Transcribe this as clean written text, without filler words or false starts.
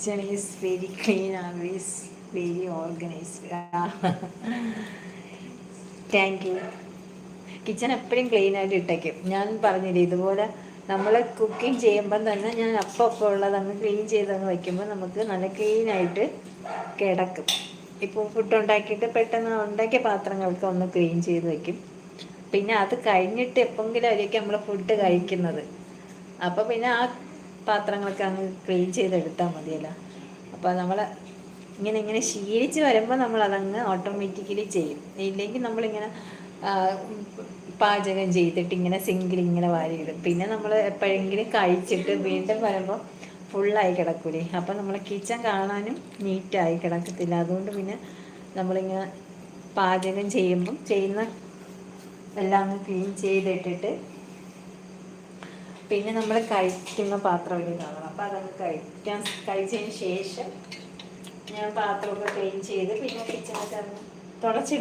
Kitchen is very clean, always very organised. Thank you. Kitchen എപ്പോഴും clean ആയിട്ട് ഇട്ടേക്കും. ഞാൻ പറഞ്ഞില്ലേ, ഇതുപോലെ നമ്മൾ കുക്കിംഗ് ചെയ്യുമ്പം തന്നെ ഞാൻ അപ്പം ഉള്ളത് അങ്ങ് ക്ലീൻ ചെയ്തങ്ങ് വയ്ക്കുമ്പോൾ നമുക്ക് നല്ല ക്ലീനായിട്ട് കിടക്കും. ഇപ്പോൾ ഫുഡ് ഉണ്ടാക്കിയിട്ട് പെട്ടെന്ന് ഉണ്ടാക്കിയ പാത്രങ്ങൾക്ക് ഒന്ന് ക്ലീൻ ചെയ്ത് വയ്ക്കും. പിന്നെ അത് കഴിഞ്ഞിട്ട് എപ്പോഴെങ്കിലും ആയിരിക്കും നമ്മൾ ഫുഡ് കഴിക്കുന്നത്. അപ്പോൾ പിന്നെ ആ പാത്രങ്ങളൊക്കെ അങ്ങ് ക്ലീൻ ചെയ്തെടുത്താൽ മതിയല്ലോ. അപ്പോൾ നമ്മൾ ഇങ്ങനെ ശീലിച്ച് വരുമ്പോൾ നമ്മളതങ്ങ് ഓട്ടോമാറ്റിക്കലി ചെയ്യും. ഇല്ലെങ്കിൽ നമ്മളിങ്ങനെ പാചകം ചെയ്തിട്ട് ഇങ്ങനെ സിങ്കിൽ ഇങ്ങനെ വാരിയിടും. പിന്നെ നമ്മൾ എപ്പോഴെങ്കിലും കഴിച്ചിട്ട് വീണ്ടും വരുമ്പോൾ ഫുള്ളായി കിടക്കൂലേ. അപ്പം നമ്മൾ കിച്ചൺ കാണാനും നീറ്റായി കിടക്കത്തില്ല. അതുകൊണ്ട് പിന്നെ നമ്മളിങ്ങനെ പാചകം ചെയ്യുമ്പം ചെയ്യുന്ന എല്ലാം ഒന്ന് ക്ലീൻ ചെയ്തിട്ടിട്ട് പിന്നെ നമ്മൾ കഴിക്കുന്ന പാത്രമൊക്കെ കാണണം. അപ്പോൾ അതങ്ങ് കഴിച്ചതിന് ശേഷം ഞാൻ പാത്രമൊക്കെ ക്ലീൻ ചെയ്ത് പിന്നെ കിച്ചണൊക്കെ തുടച്ചിട്ട്